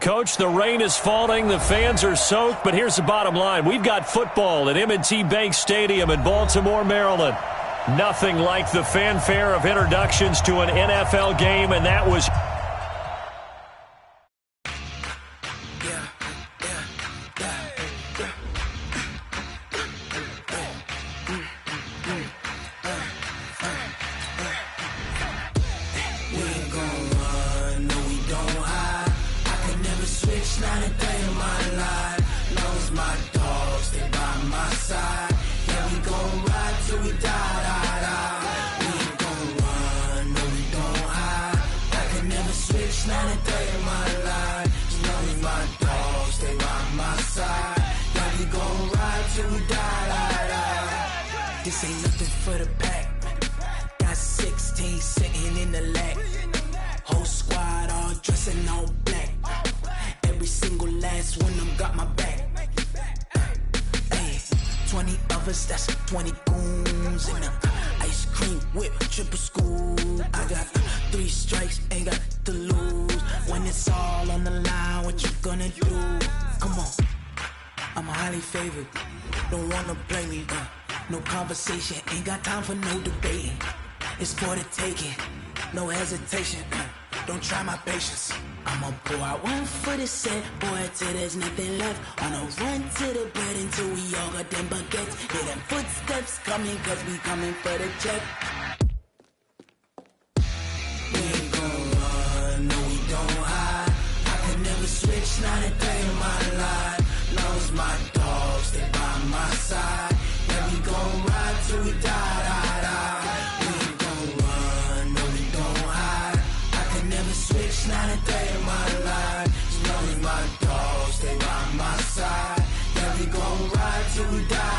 Coach, the rain is falling, the fans are soaked, but here's the bottom line. We've got football at M&T Bank Stadium in Baltimore, Maryland. Nothing like the fanfare of introductions to an NFL game, and that was... This ain't nothing for the pack. Got 16 sitting in the lap. Whole squad all dressing all black. Every single last one of them got my back. Hey, 20 of us, that's 20 goons in the ice cream whip, triple scoop. I got 3 strikes, ain't got to lose. When it's all on the line, what you gonna do? Come on, I'm highly favored. Don't wanna play me, no conversation, ain't got time for no debating. It's for the taking, no hesitation. Don't try my patience. I'ma pour out one for the set, boy, till there's nothing left. On a run to the bread until we all got them baguettes. Hear them footsteps coming, cause we coming for the check. We ain't gon' run, no we don't hide. I could never switch, not a day in my life. Long as my dogs stay by my side. Yeah, we gon' ride till we die. We ain't gon' run, no we don't hide. I could never switch, not a day in my life. As long as my dogs stay by my side. Yeah, we gon' ride till we die.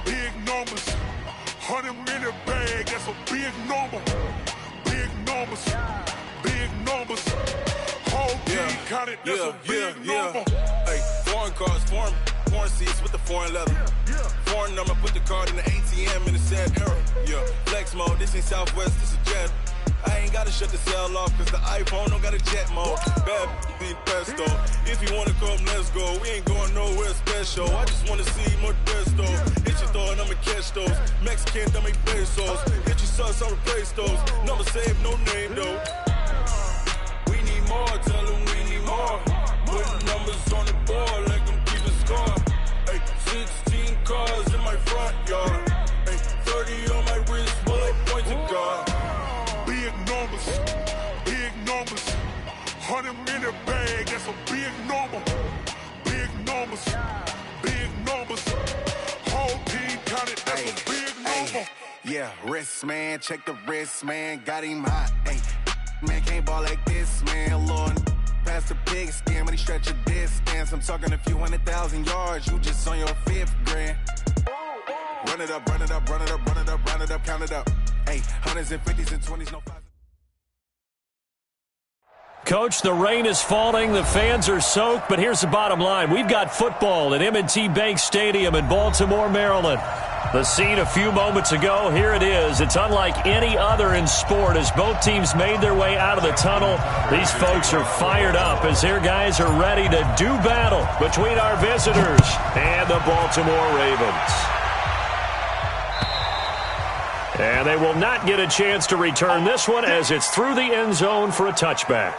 Big numbers, 100-minute bag, that's a big number. Big numbers, whole team counted, that's a big number. Hey, foreign cars, foreign seats with the foreign leather. Foreign number, put the card in the ATM in the sad era. Yeah, flex mode, this ain't Southwest, this is Jet. I ain't gotta shut the cell off, cause the iPhone don't got a jet mode. Bad be pesto. If you wanna come, let's go. We ain't going nowhere special. I just wanna see more Desto. Hit your throw and I'ma catch those. Mexican, don't make pesos. Hit your sus, I'll replace those. Number save, no name though. We need more, tell them we need more. Put numbers on the board, like them keep a score. Hey, 16 cars in my front yard. Hey, 30 on my wrist, bullet point to God. Big numbers, 100-minute bag, that's a big number. Big numbers, whole team counted, that's a big number. Yeah, wrist man, check the wrist man, got him hot. Ay, man can't ball like this, man. Lord, past the pig skin when he stretch a distance. I'm talking a few 100,000 yards, you just on your 5th grand. Run it up, count it up. Hey, 100s and 50s and 20s, no 5s. Coach, the rain is falling, the fans are soaked, but here's the bottom line. We've got football at M&T Bank Stadium in Baltimore, Maryland. The scene a few moments ago, here it is. It's unlike any other in sport as both teams made their way out of the tunnel. These folks are fired up as their guys are ready to do battle between our visitors and the Baltimore Ravens. And they will not get a chance to return this one as it's through the end zone for a touchback.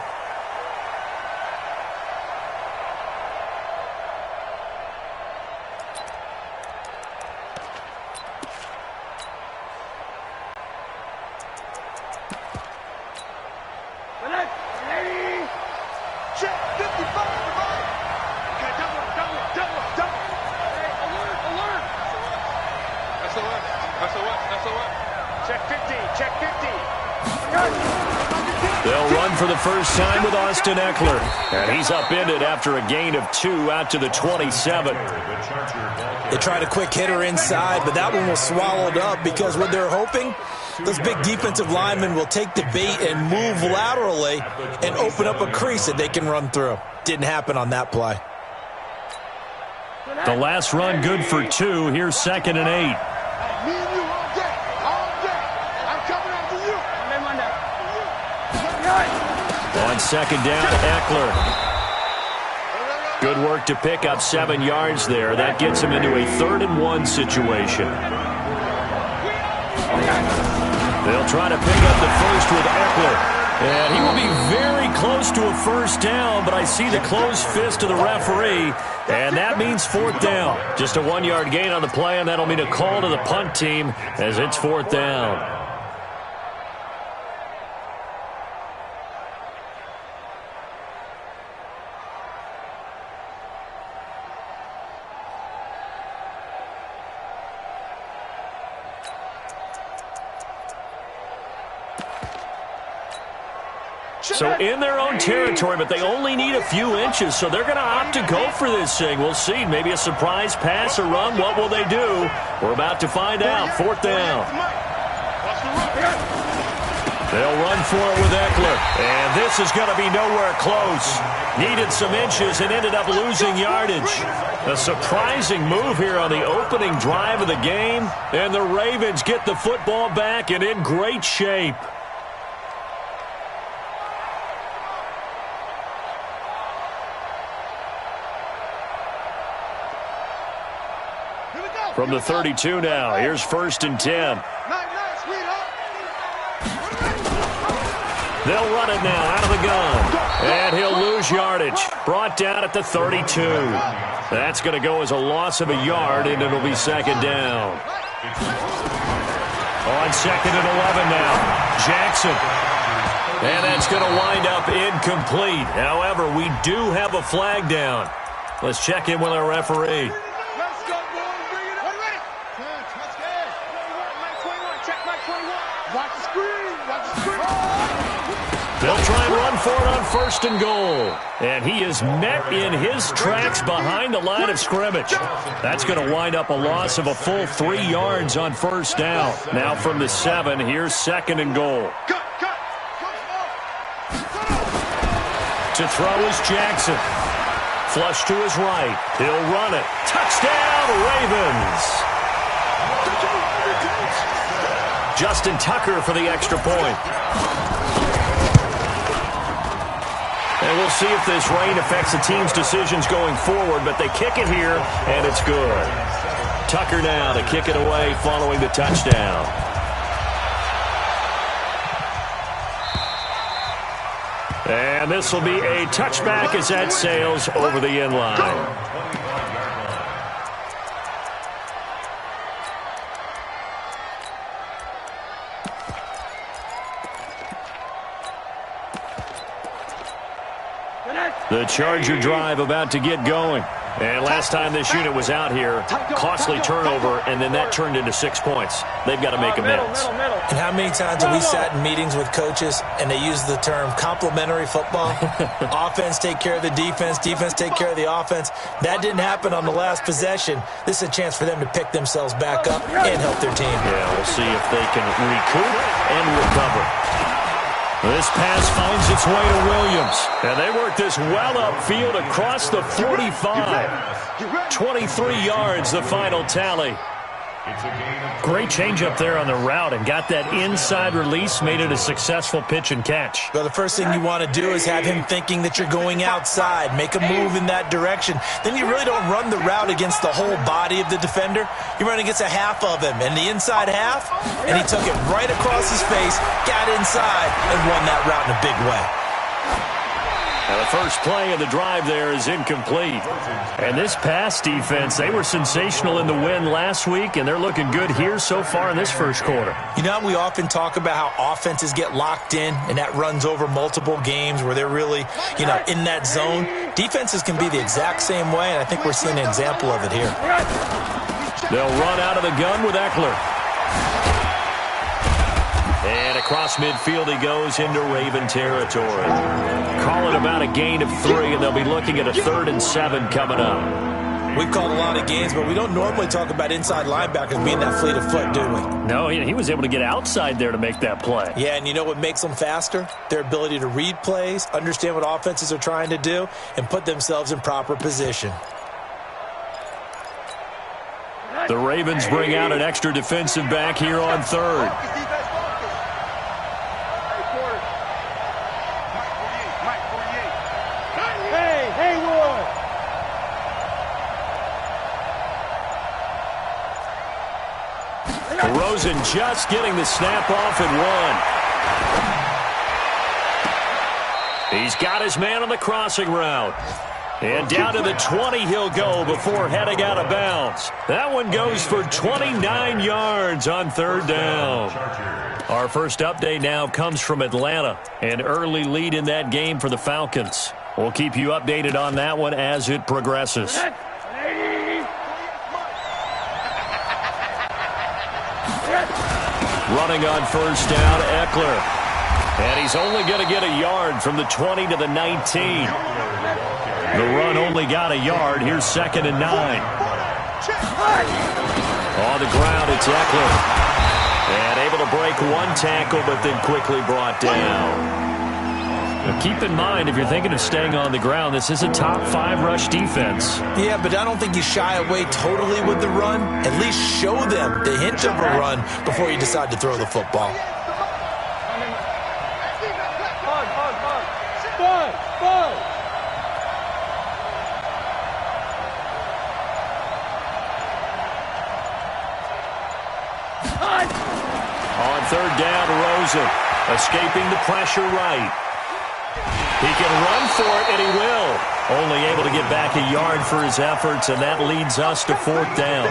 Check 50. They'll run for the first time with Austin Eckler. And he's upended after a gain of 2 out to the 27. They tried a quick hitter inside, but that one was swallowed up because what they're hoping, those big defensive linemen will take the bait and move laterally and open up a crease that they can run through. Didn't happen on that play. The last run good for 2. Here's 2nd and 8. On 2nd down, Eckler. Good work to pick up 7 yards there. That gets him into a 3rd and 1 situation. They'll try to pick up the first with Eckler. And he will be very close to a first down, but I see the closed fist of the referee, and that means 4th down. Just a 1-yard gain on the play, and that'll mean a call to the punt team as it's 4th down. So in their own territory, but they only need a few inches, so they're going to opt to go for this thing. We'll see. Maybe a surprise pass or run. What will they do? We're about to find out. 4th down. They'll run for it with Eckler. And this is going to be nowhere close. Needed some inches and ended up losing yardage. A surprising move here on the opening drive of the game. And the Ravens get the football back and in great shape. From the 32 now, here's 1st and 10. They'll run it now out of the gun. And he'll lose yardage. Brought down at the 32. That's going to go as a loss of a yard, and it'll be 2nd down. On 2nd and 11 now, Jackson. And that's going to wind up incomplete. However, we do have a flag down. Let's check in with our referee. They'll try and run for it on 1st and goal. And he is met in his tracks behind the line of scrimmage. That's going to wind up a loss of a full 3 yards on 1st down. Now from the 7, here's 2nd and goal. To throw is Jackson. Flush to his right. He'll run it. Touchdown, Ravens. Justin Tucker for the extra point. And we'll see if this rain affects the team's decisions going forward, but they kick it here, and it's good. Tucker now to kick it away following the touchdown. And this will be a touchback as that sails over the end line. The Charger drive about to get going. And last time this unit was out here, costly turnover, and then that turned into 6 points. They've got to make amends. And how many times have we sat in meetings with coaches and they use the term complementary football? Offense take care of the defense, defense take care of the offense. That didn't happen on the last possession. This is a chance for them to pick themselves back up and help their team. Yeah, we'll see if they can recoup and recover. This pass finds its way to Williams. And they work this well upfield across the 45. 23 yards, the final tally. Great change up there on the route and got that inside release, made it a successful pitch and catch. Well, the first thing you want to do is have him thinking that you're going outside, make a move in that direction. Then you really don't run the route against the whole body of the defender. You run against a half of him, and the inside half, and he took it right across his face, got inside, and won that route in a big way. Now the first play of the drive there is incomplete. And this pass defense, they were sensational in the win last week, and they're looking good here so far in this first quarter. You know, we often talk about how offenses get locked in, and that runs over multiple games where they're really, in that zone. Defenses can be the exact same way, and I think we're seeing an example of it here. They'll run out of the gun with Eckler. And across midfield he goes into Raven territory. Calling about a gain of 3, and they'll be looking at a 3rd and 7 coming up. We've called a lot of games, but we don't normally talk about inside linebackers being that fleet of foot, do we? No, he was able to get outside there to make that play. Yeah, and you know what makes them faster? Their ability to read plays, understand what offenses are trying to do, and put themselves in proper position. The Ravens bring out an extra defensive back here on 3rd. Rosen just getting the snap off at 1. He's got his man on the crossing route. And down to the 20 he'll go before heading out of bounds. That one goes for 29 yards on 3rd down. Our first update now comes from Atlanta. An early lead in that game for the Falcons. We'll keep you updated on that one as it progresses. Running on 1st down, Eckler. And he's only going to get a yard from the 20 to the 19. The run only got a yard. Here's 2nd and 9. On the ground, it's Eckler. And able to break 1 tackle, but then quickly brought down. Now keep in mind, if you're thinking of staying on the ground, this is a top 5 rush defense. Yeah, but I don't think you shy away totally with the run. At least show them the hint of a run before you decide to throw the football. On 3rd down, Rosen escaping the pressure right. He can run for it, and he will. Only able to get back a yard for his efforts, and that leads us to 4th down.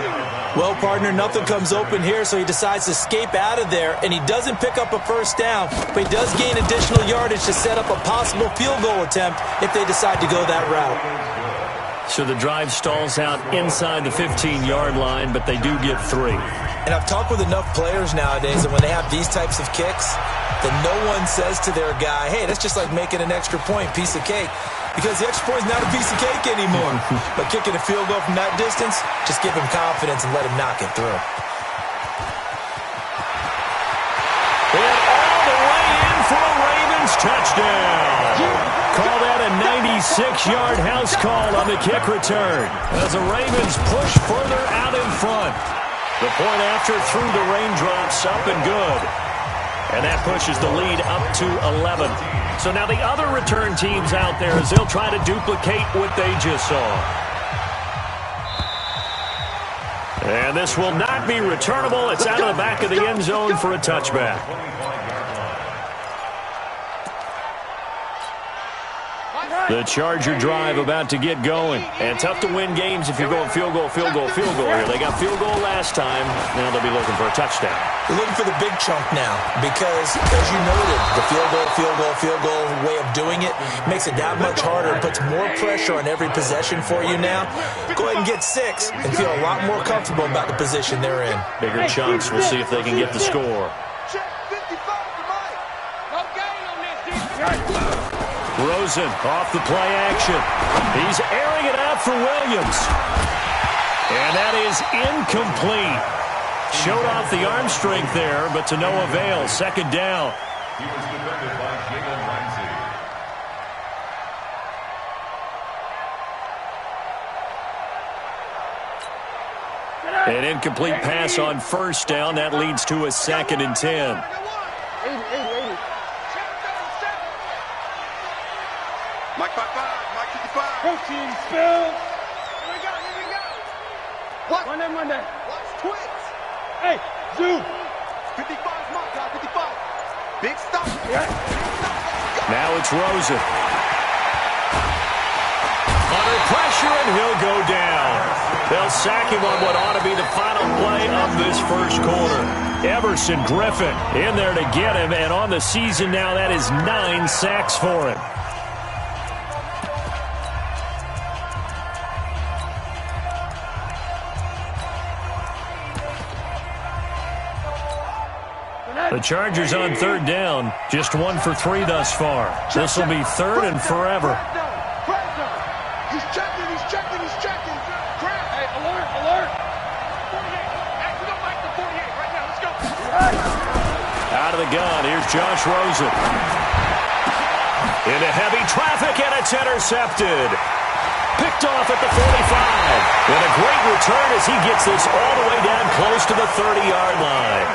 Well, partner, nothing comes open here, so he decides to escape out of there, and he doesn't pick up a 1st down, but he does gain additional yardage to set up a possible field goal attempt if they decide to go that route. So the drive stalls out inside the 15-yard line, but they do get 3. And I've talked with enough players nowadays that when they have these types of kicks, then no one says to their guy, hey, that's just like making an extra point, piece of cake. Because the extra point is not a piece of cake anymore. But kicking a field goal from that distance, just give him confidence and let him knock it through. And all the way in for a Ravens touchdown. Call that a 96-yard house call on the kick return as the Ravens push further out in front. The point after through the raindrops up and good. And that pushes the lead up to 11. So now the other return teams out there as they'll try to duplicate what they just saw. And this will not be returnable. It's out of the back of the end zone for a touchback. The Charger drive about to get going. And tough to win games if you're going field goal, field goal, field goal here. They got field goal last time. Now they'll be looking for a touchdown. They're looking for the big chunk now because, as you noted, the field goal way of doing it makes it that much harder and puts more pressure on every possession for you now. Go ahead and get 6 and feel a lot more comfortable about the position they're in. Bigger chunks. We'll see if they can get the score. Rosen off the play action. He's airing it out for Williams. And that is incomplete. Showed off the arm strength there, but to no avail. 2nd down. He was defended by Jalen Ramsey. An incomplete pass on 1st down. That leads to a 2nd and 10. Mike 55, Mike 55. Protein spill. Here we go. What? Monday. Watch twins. Hey, Zoo. 55 is my guy, 55. Big stuff. Now it's Rosen. Under pressure, and he'll go down. They'll sack him on what ought to be the final play of this first quarter. Everson Griffin in there to get him, and on the season now, that is 9 sacks for him. The Chargers on third down, just 1 for 3 thus far. This will be third and forever. He's checking. Hey, alert. 48. Act it up like the 48 right now. Let's go. Out of the gun, here's Josh Rosen. Into heavy traffic, and it's intercepted. Picked off at the 45. And a great return as he gets this all the way down close to the 30-yard line.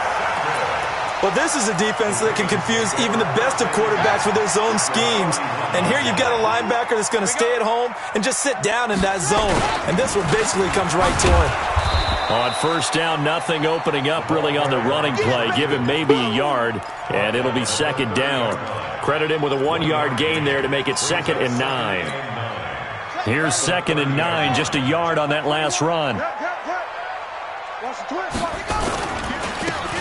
Well, this is a defense that can confuse even the best of quarterbacks with their zone schemes. And here you've got a linebacker that's going to stay at home and just sit down in that zone. And this one basically comes right to him. On first down, nothing opening up really on the running play. Give him maybe a yard, and it'll be second down. Credit him with a 1-yard gain there to make it 2nd and 9. Here's 2nd and 9, just a yard on that last run.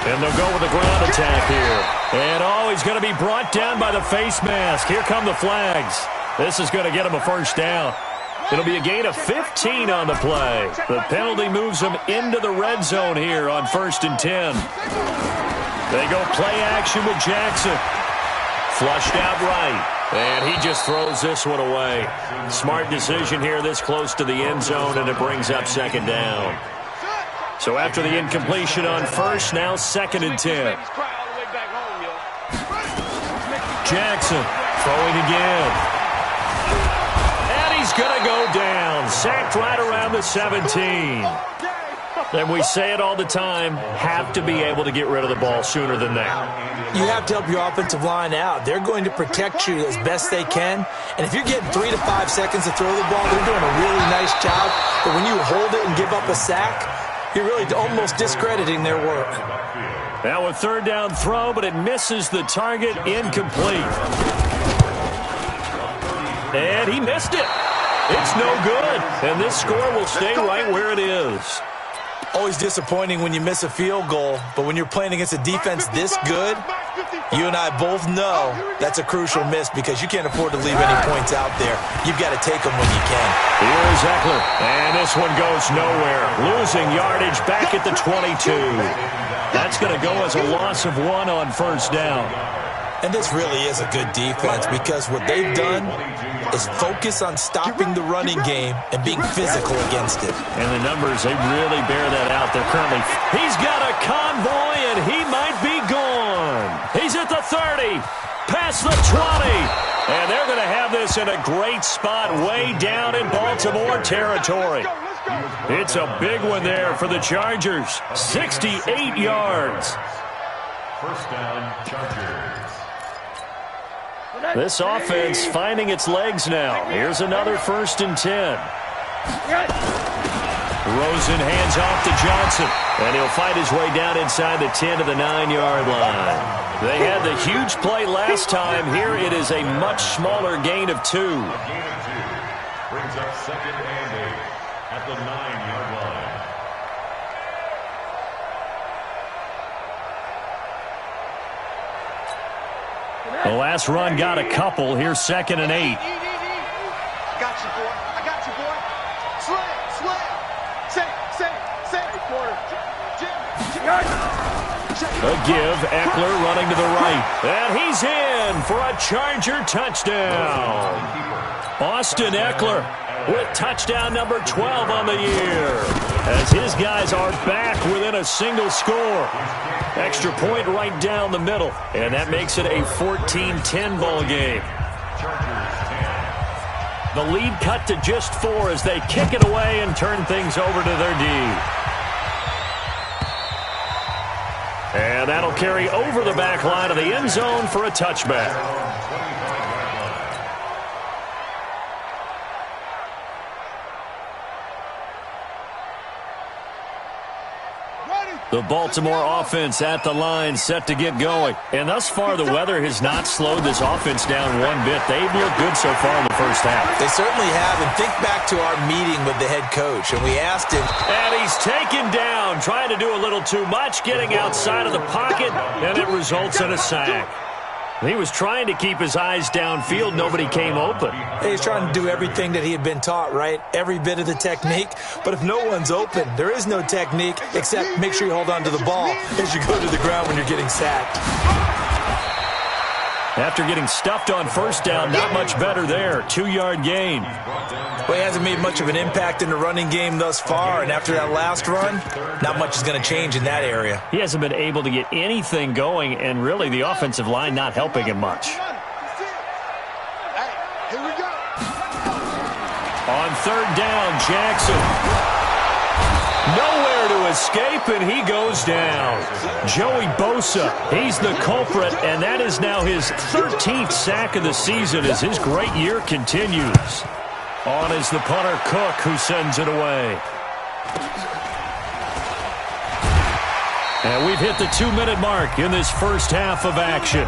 And they'll go with a ground attack here. And, he's going to be brought down by the face mask. Here come the flags. This is going to get him a first down. It'll be a gain of 15 on the play. The penalty moves him into the red zone here on 1st and 10. They go play action with Jackson. Flushed out right. And he just throws this one away. Smart decision here this close to the end zone, and it brings up 2nd down. So after the incompletion on first, now 2nd and 10. Jackson throwing again. And he's going to go down. Sacked right around the 17. And we say it all the time, have to be able to get rid of the ball sooner than that. You have to help your offensive line out. They're going to protect you as best they can. And if you're getting 3 to 5 seconds to throw the ball, they're doing a really nice job. But when you hold it and give up a sack, you're really almost discrediting their work. Now a 3rd down throw, but it misses the target, incomplete. And he missed it. It's no good. And this score will stay right where it is. Always disappointing when you miss a field goal, but when you're playing against a defense this good, you and I both know that's a crucial miss because you can't afford to leave any points out there. You've got to take them when you can. Here's Eckler, and this one goes nowhere. Losing yardage back at the 22. That's going to go as a loss of 1 on first down. And this really is a good defense because what they've done is focus on stopping the running game and being physical against it. And the numbers, they really bear that out. They're currently... He's got a convoy, and he might be gone. He's at the 30, past the 20. And they're going to have this in a great spot way down in Baltimore territory. It's a big one there for the Chargers. 68 yards. First down, Chargers. This offense finding its legs now. Here's another 1st and 10. Rosen hands off to Johnson, and he'll fight his way down inside the 10 to the 9-yard line. They had the huge play last time. Here it is a much smaller gain of 2. Brings up 2nd and 8 at the 9-yard line. The last run got a couple. Here's 2nd and 8. I got you, boy. Slam. Say, quarter. A give. Eckler running to the right. And he's in for a Charger touchdown. Austin Eckler with touchdown number 12 on the year. As his guys are back within a single score. Extra point right down the middle. And that makes it a 14-10 ball game. The lead cut to just 4 as they kick it away and turn things over to their D. And that'll carry over the back line of the end zone for a touchback. The Baltimore offense at the line, set to get going. And thus far, the weather has not slowed this offense down one bit. They've looked good so far in the first half. They certainly have. And think back to our meeting with the head coach, and we asked him. And he's taken down, trying to do a little too much, getting outside of the pocket, and it results in a sack. He was trying to keep his eyes downfield. Nobody came open. He's trying to do everything that he had been taught, right? Every bit of the technique. But if no one's open, there is no technique except make sure you hold on to the ball as you go to the ground when you're getting sacked. After getting stuffed on first down, not much better there. 2-yard gain. Well, he hasn't made much of an impact in the running game thus far, and after that last run, not much is going to change in that area. He hasn't been able to get anything going, and really the offensive line not helping him much. Here we go. On third down, Jackson. Nowhere to escape, and he goes down. Joey Bosa, he's the culprit, and that is now his 13th sack of the season as his great year continues. On is the punter, Cook, who sends it away. And we've hit the 2-minute mark in this first half of action.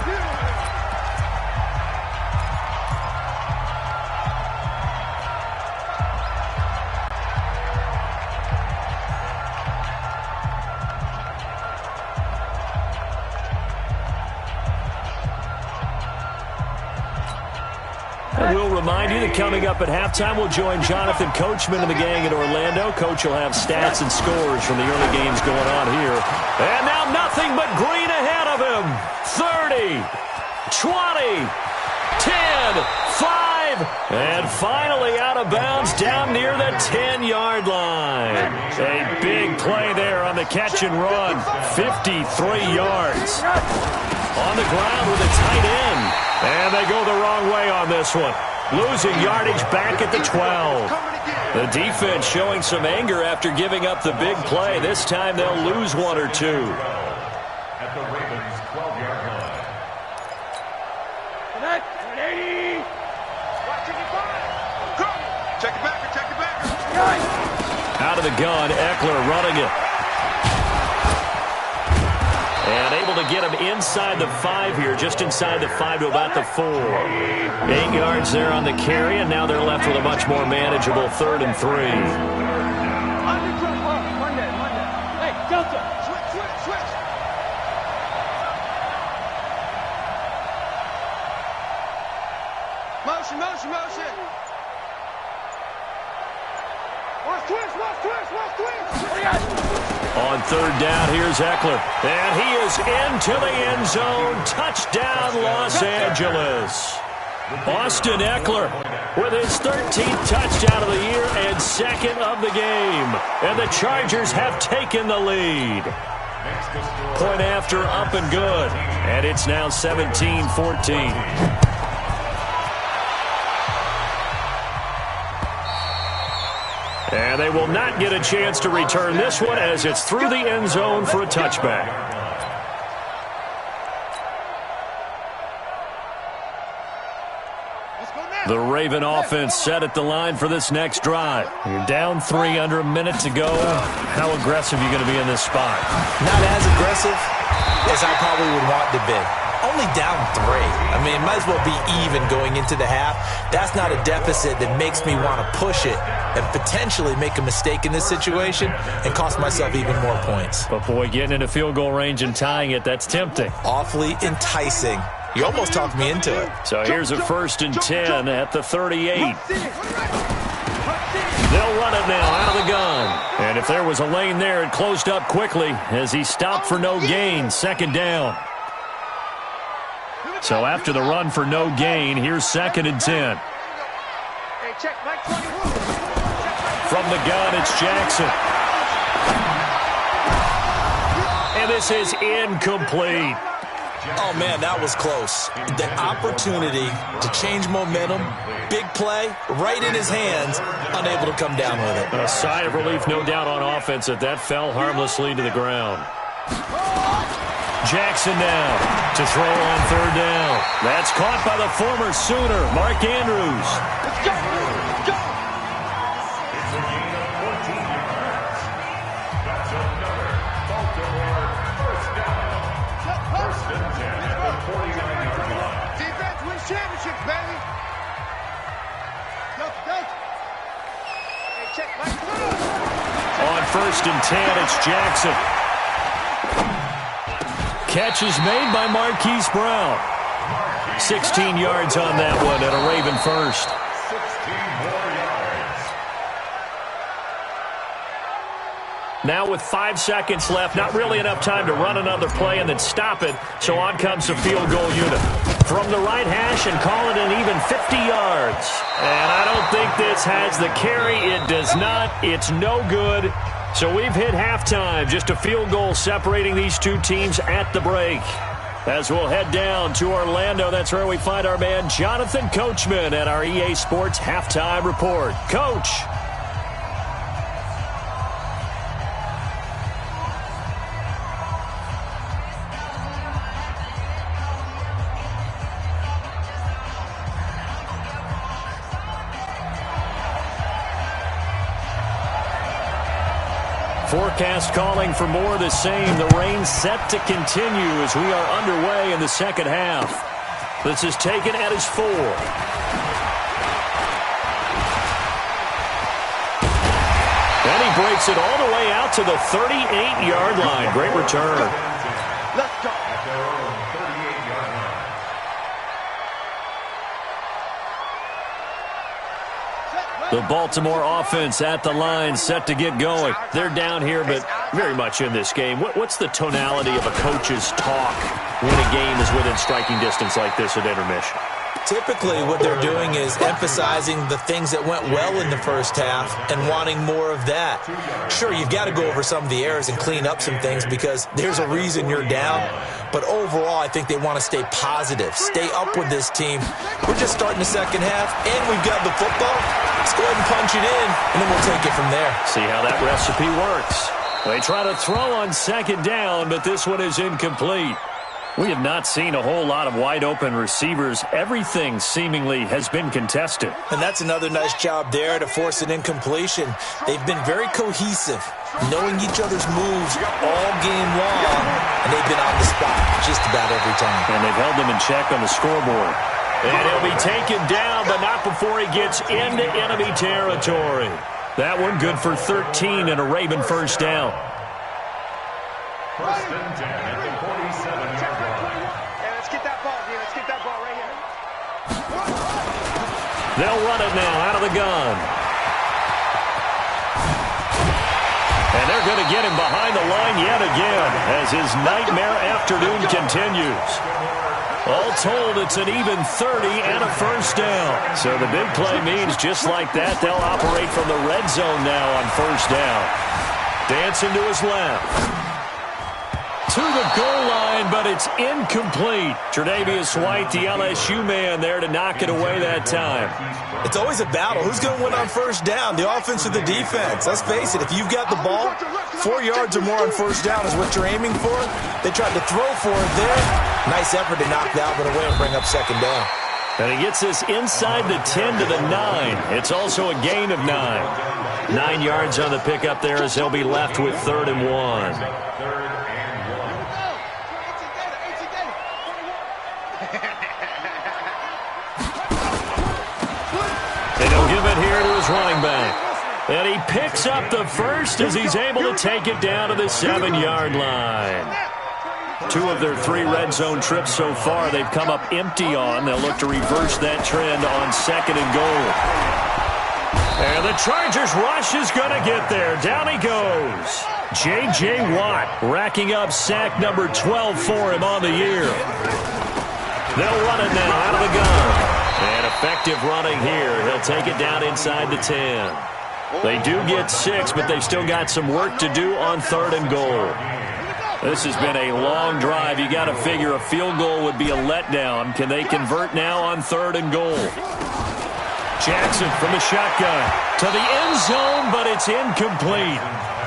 We'll remind you that coming up at halftime, we'll join Jonathan Coachman and the gang in Orlando. Coach will have stats and scores from the early games going on here. And now nothing but green ahead of him. 30, 20, 10, 5, and finally out of bounds down near the 10-yard line. A big play there on the catch and run. 53 yards. On the ground with a tight end. And they go the wrong way on this one. Losing yardage back at the 12. The defense showing some anger after giving up the big play. This time they'll lose one or two. At the Ravens' 12-yard line. Check it back. Out of the gun, Eckler running it. And able to get him inside the 5 here, just inside the 5 to about the 4. 8 yards there on the carry, and now they're left with a much more manageable 3rd and 3. Monday. Hey, Delta. Switch. Motion. Watch twist. On third down, here's Eckler. And he is into the end zone. Touchdown, Los Angeles. Austin Eckler with his 13th touchdown of the year and 2nd of the game. And the Chargers have taken the lead. Point after, up and good. And it's now 17-14. And they will not get a chance to return this one as it's through the end zone for a touchback. The Raven offense set at the line for this next drive. You're down 3 under a minute to go. How aggressive are you going to be in this spot? Not as aggressive as I probably would want to be. Only down 3. I mean, might as well be even going into the half. That's not a deficit that makes me want to push it and potentially make a mistake in this situation and cost myself even more points. But boy, getting into field goal range and tying it, that's tempting. Awfully enticing. You almost talked me into it. So here's a 1st and 10 at the 38. They'll run it now out of the gun. And if there was a lane there, it closed up quickly as he stopped for no gain. 2nd down. So after the run for no gain, here's 2nd and 10. From the gun, it's Jackson. And this is incomplete. Oh, man, that was close. The opportunity to change momentum, big play, right in his hands, unable to come down with it. A sigh of relief, no doubt, on offense that fell harmlessly to the ground. Jackson now to throw on 3rd down. That's caught by the former Sooner, Mark Andrews. Let's go. It's a gain of 14 yards. That's another Baltimore first down. First and 10 at the 49-yard line. Defense wins championships, baby. Hey, check. On 1st and 10, it's Jackson. Catch is made by Marquise Brown. 16 yards on that one and a Raven first. 16 more yards. Now with 5 seconds left, not really enough time to run another play and then stop it, so on comes the field goal unit. From the right hash and call it an even 50 yards. And I don't think this has the carry. It does not. It's no good. So we've hit halftime. Just a field goal separating these two teams at the break. As we'll head down to Orlando, that's where we find our man Jonathan Coachman at our EA Sports Halftime Report. Coach. Forecast calling for more of the same. The rain set to continue as we are underway in the second half. This is taken at his 4. And he breaks it all the way out to the 38-yard line. Great return. Let's go. At their own 38-yard line. The Baltimore offense at the line, set to get going. They're down here, but very much in this game. What's the tonality of a coach's talk when a game is within striking distance like this at intermission? Typically, what they're doing is emphasizing the things that went well in the first half and wanting more of that. Sure, you've got to go over some of the errors and clean up some things because there's a reason you're down. But overall, I think they want to stay positive, stay up with this team. We're just starting the second half, and we've got the football. Let's go ahead and punch it in, and then we'll take it from there. See how that recipe works. They try to throw on second down, but this one is incomplete. We have not seen a whole lot of wide-open receivers. Everything seemingly has been contested. And that's another nice job there to force an incompletion. They've been very cohesive, knowing each other's moves all game long, and they've been on the spot just about every time. And they've held them in check on the scoreboard. And he'll be taken down, but not before he gets into enemy territory. That one good for 13 and a Raven first down. First and 10 at the 47-yard line. Hey, let's get that ball, dude. Let's get that ball right here. They'll run it now out of the gun. And they're going to get him behind the line yet again as his nightmare afternoon continues. All told, it's an even 30 and a first down. So the big play means just like that, they'll operate from the red zone now on first down. Dancing to his left. To the goal line, but it's incomplete. Tre'Davious White, the LSU man, there to knock it away that time. It's always a battle. Who's going to win on first down, the offense or the defense? Let's face it, if you've got the ball, 4 yards or more on first down is what you're aiming for. They tried to throw for it there. Nice effort to knock that one away and bring up second down. And he gets this inside the 10 to the 9. It's also a gain of 9. 9 yards on the pickup there as they'll be left with 3rd and 1. And he'll give it here to his running back. And he picks up the first as he's able to take it down to the 7-yard line. 2 of their 3 red zone trips so far they've come up empty on. They'll look to reverse that trend on 2nd and goal. And the Chargers rush is going to get there. Down he goes. J.J. Watt racking up sack number 12 for him on the year. They'll run it now out of the gun. And effective running here. He'll take it down inside the 10. They do get 6, but they've still got some work to do on 3rd and goal. This has been a long drive. You got to figure a field goal would be a letdown. Can they convert now on 3rd and goal? Jackson from the shotgun to the end zone, but it's incomplete.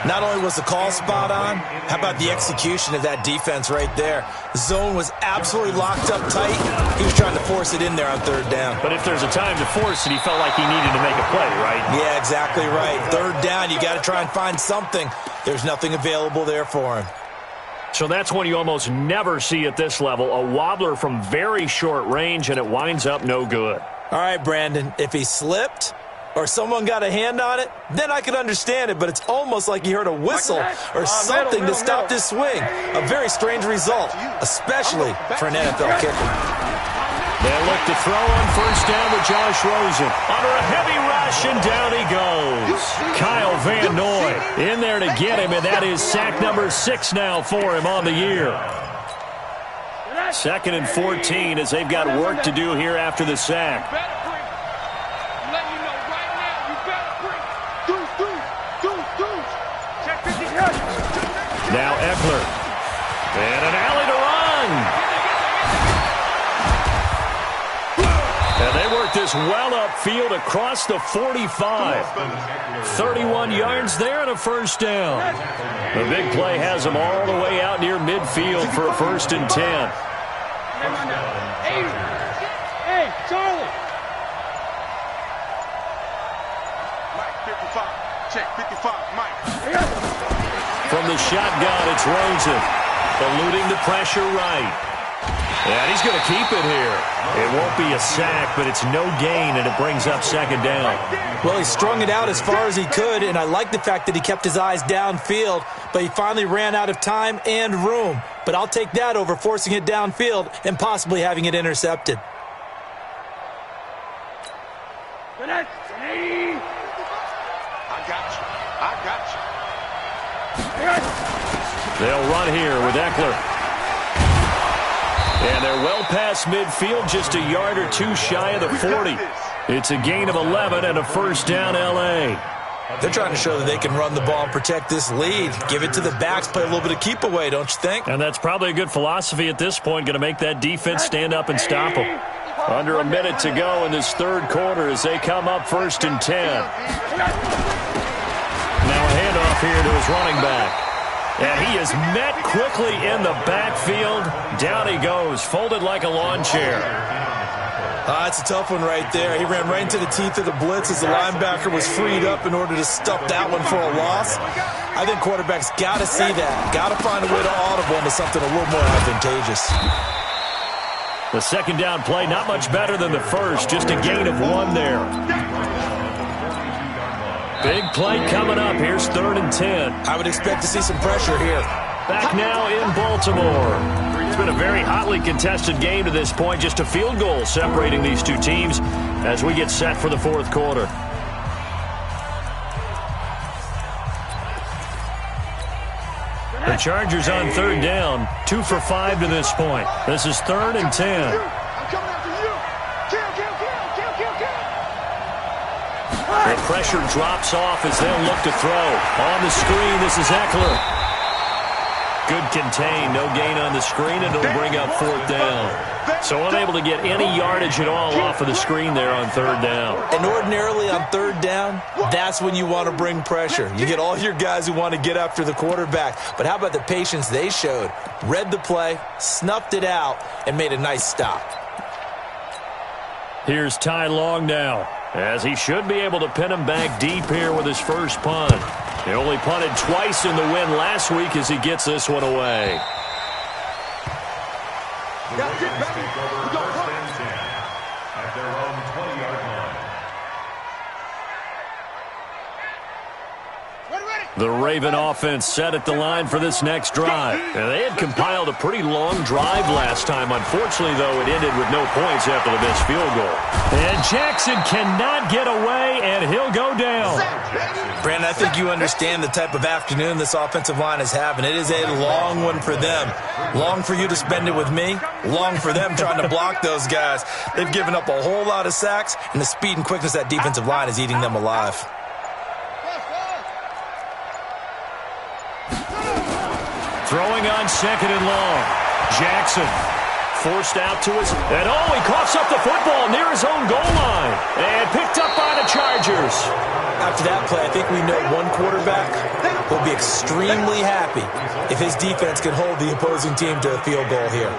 Not only was the call spot on, how about the execution of that defense right there? The zone was absolutely locked up tight. He was trying to force it in there on 3rd down. But if there's a time to force it, he felt like he needed to make a play, right? Yeah, exactly right. 3rd down, you got to try and find something. There's nothing available there for him. So that's one you almost never see at this level. A wobbler from very short range, and it winds up no good. All right, Brandon, if he slipped or someone got a hand on it, then I could understand it, but it's almost like he heard a whistle or something to stop this swing. A very strange result, especially for an NFL kicker. They look to throw on first down with Josh Rosen. Under a heavy rush, and down he goes. Kyle Van Noy in there to get him, and that is sack number 6 now for him on the year. 2nd and 14 as they've got work to do here after the sack. Now Eckler. And an alley to run. And they work this well upfield across the 45. 31 yards there and a first down. The big play has them all the way out near midfield for a 1st and 10. Hey, Charlie. Mike, 55. Check, 55. Mike. From the shotgun, it's Rosen. Eluding the pressure right. And he's going to keep it here. It won't be a sack, but it's no gain, and it brings up 2nd down. Well, he strung it out as far as he could, and I like the fact that he kept his eyes downfield, but he finally ran out of time and room. But I'll take that over forcing it downfield and possibly having it intercepted. I got you. They'll run here with Eckler. And they're well past midfield, just a yard or 2 shy of the 40. It's a gain of 11 and a 1st down L.A. They're trying to show that they can run the ball and protect this lead. Give it to the backs, play a little bit of keep away, don't you think? And that's probably a good philosophy at this point, going to make that defense stand up and stop them. Under a minute to go in this 3rd quarter as they come up 1st and 10. Now a handoff here to his running back. And he is met quickly in the backfield. Down he goes, folded like a lawn chair. It's a tough one right there. He ran right into the teeth of the blitz as the linebacker was freed up in order to stuff that one for a loss. I think quarterbacks got to see that. Got to find a way to audible into something a little more advantageous. The 2nd down play, not much better than the first. Just a gain of 1 there. Big play coming up. Here's 3rd and 10. I would expect to see some pressure here. Back now in Baltimore. It's been a very hotly contested game to this point. Just a field goal separating these two teams as we get set for the 4th quarter. The Chargers on 3rd down. 2 for 5 to this point. This is 3rd and 10. The pressure drops off as they'll look to throw. On the screen, this is Eckler. Good contain, no gain on the screen, and it'll bring up 4th down. So unable to get any yardage at all off of the screen there on 3rd down. And ordinarily on 3rd down, that's when you want to bring pressure. You get all your guys who want to get after the quarterback. But how about the patience they showed? Read the play, snuffed it out, and made a nice stop. Here's Ty Long now, as he should be able to pin him back deep here with his first punt. He only punted twice in the win last week as he gets this one away. At their own 20-yard line. The Raven offense set at the line for this next drive. And they had compiled a pretty long drive last time. Unfortunately, though, it ended with no points after the missed field goal. And Jackson cannot get away, and he'll go down. Brandon, I think you understand the type of afternoon this offensive line is having. It is a long one for them. Long for you to spend it with me. Long for them trying to block those guys. They've given up a whole lot of sacks, and the speed and quickness of that defensive line is eating them alive. Throwing on 2nd and long. Jackson forced out to his... And he coughs up the football near his own goal line. And picked up by the Chargers. After that play, I think we know one quarterback will be extremely happy if his defense can hold the opposing team to a field goal here.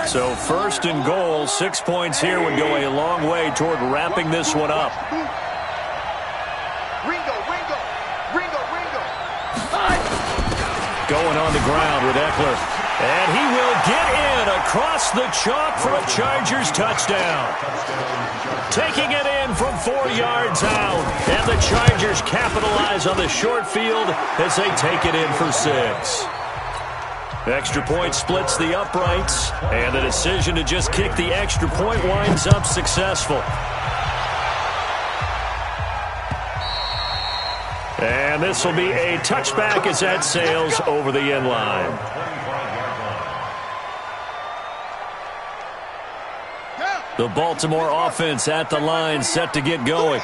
So 1st and goal, 6 points here would go a long way toward wrapping this one up. Ringo. Going on the ground with Eckler. And he will get in across the chalk for a Chargers touchdown. Taking it in from 4 yards out. And the Chargers capitalize on the short field as they take it in for 6. Extra point splits the uprights, and the decision to just kick the extra point winds up successful. And this will be a touchback as that sails over the end line. The Baltimore offense at the line, set to get going.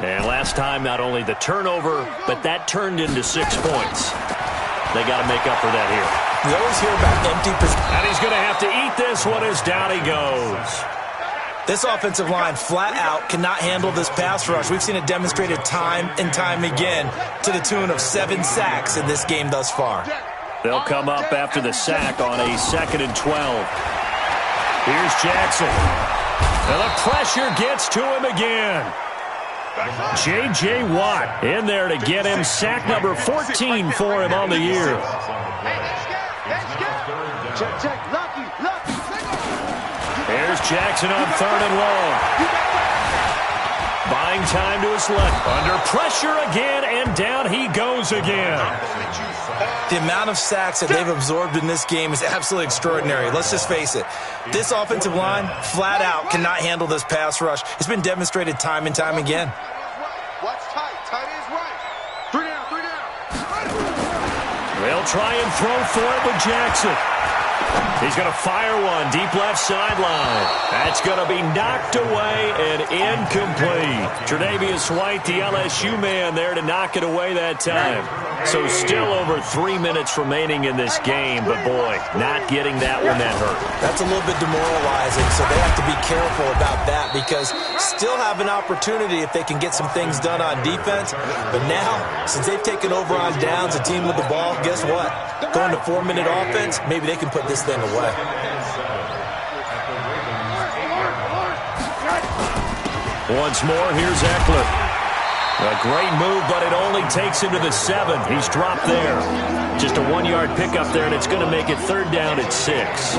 And last time, not only the turnover, but that turned into 6 points. They got to make up for that here. We always hear about empty possessions. And he's going to have to eat this one as down he goes. This offensive line flat out cannot handle this pass rush. We've seen it demonstrated time and time again to the tune of 7 sacks in this game thus far. They'll come up after the sack on a 2nd and 12. Here's Jackson. And the pressure gets to him again. J.J. Watt in there to get him sack number 14 for him on the year. Here's Jackson on 3rd and long. Buying time to his left. Under pressure again, and down he goes again. The amount of sacks that they've absorbed in this game is absolutely extraordinary. Let's just face it. This offensive line, flat out, cannot handle this pass rush. It's been demonstrated time and time again. Watch tight. Tight is right. 3 down, 3 down. They'll try and throw for it with Jackson. He's going to fire one deep left sideline. That's going to be knocked away and incomplete. Tre'Davious White, the LSU man, there to knock it away that time. So still over 3 minutes remaining in this game, but boy, not getting that one that hurt. That's a little bit demoralizing, so they have to be careful about that because still have an opportunity if they can get some things done on defense. But now, since they've taken over on downs, a team with the ball, guess what? Going to 4-minute offense, maybe they can put this thing away. Once more, here's Eckler. A great move, but it only takes him to the 7. He's dropped there. Just a 1-yard pickup there, and it's going to make it 3rd down at 6.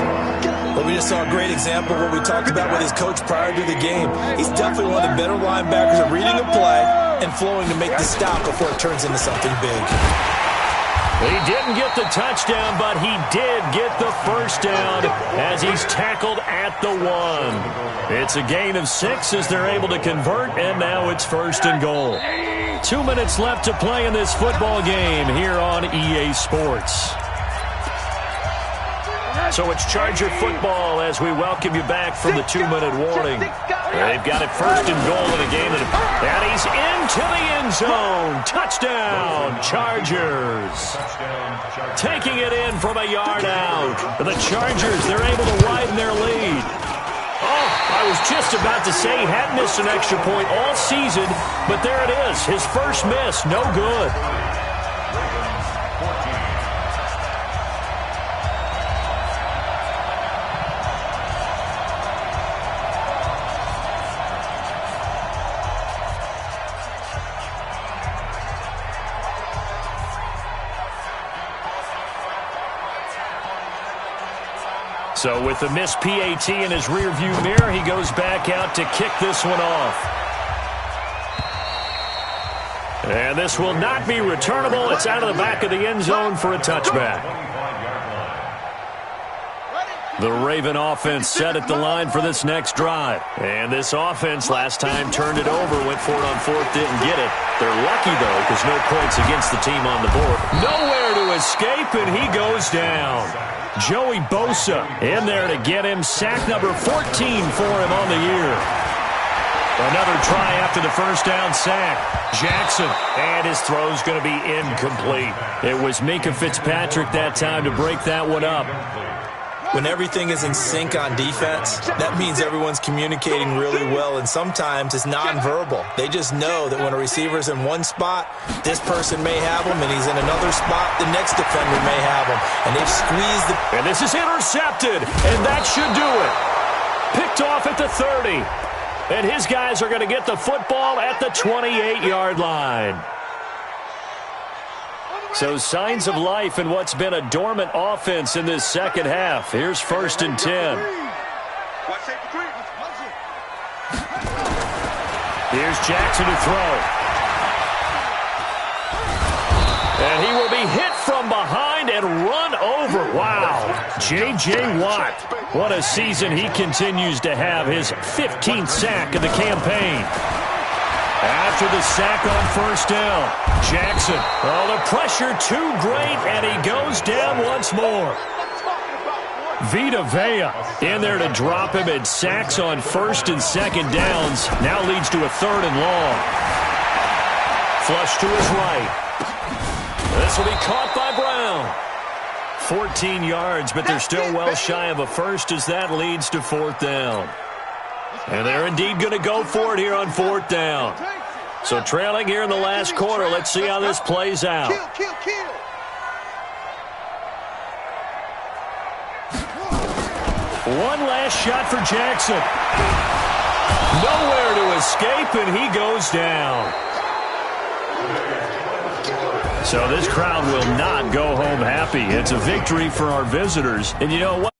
But we just saw a great example of what we talked about with his coach prior to the game. He's definitely one of the better linebackers at reading a play and flowing to make the stop before it turns into something big. He didn't get the touchdown, but he did get the first down as he's tackled at the 1. It's a gain of 6 as they're able to convert, and now it's 1st and goal. 2 minutes left to play in this football game here on EA Sports. So it's Charger football as we welcome you back from the 2-minute warning. They've got it 1st and goal in a game, and he's into the end zone. Touchdown, Chargers. Taking it in from a yard out. The Chargers, they're able to widen their lead. Oh, I was just about to say he hadn't missed an extra point all season, but there it is. His first miss, no good. So with the missed PAT in his rearview mirror, he goes back out to kick this one off. And this will not be returnable. It's out of the back of the end zone for a touchback. The Raven offense set at the line for this next drive. And this offense last time turned it over, went for it on 4th, didn't get it. They're lucky, though, because no points against the team on the board. Nowhere to escape, and he goes down. Joey Bosa in there to get him sack number 14 for him on the year. Another try after the first down sack. Jackson, and his throw's going to be incomplete. It was Minkah Fitzpatrick that time to break that one up. When everything is in sync on defense, that means everyone's communicating really well, and sometimes it's nonverbal. They just know that when a receiver's in one spot, this person may have him, and he's in another spot, the next defender may have him. And they've squeezed the... And this is intercepted, and that should do it. Picked off at the 30. And his guys are going to get the football at the 28-yard line. So signs of life in what's been a dormant offense in this second half. Here's 1st and 10. Here's Jackson to throw. And he will be hit from behind and run over. Wow. J.J. Watt. What a season he continues to have. His 15th sack of the campaign. After the sack on first down, Jackson. Oh, the pressure too great, and he goes down once more. Vita Vea in there to drop him, and sacks on first and second downs. Now leads to a 3rd and long. Flush to his right. This will be caught by Brown. 14 yards, but they're still well shy of a first as that leads to 4th down. And they're indeed going to go for it here on 4th down. So trailing here in the last quarter. Let's see how this plays out. One last shot for Jackson. Nowhere to escape, and he goes down. So this crowd will not go home happy. It's a victory for our visitors. And you know what?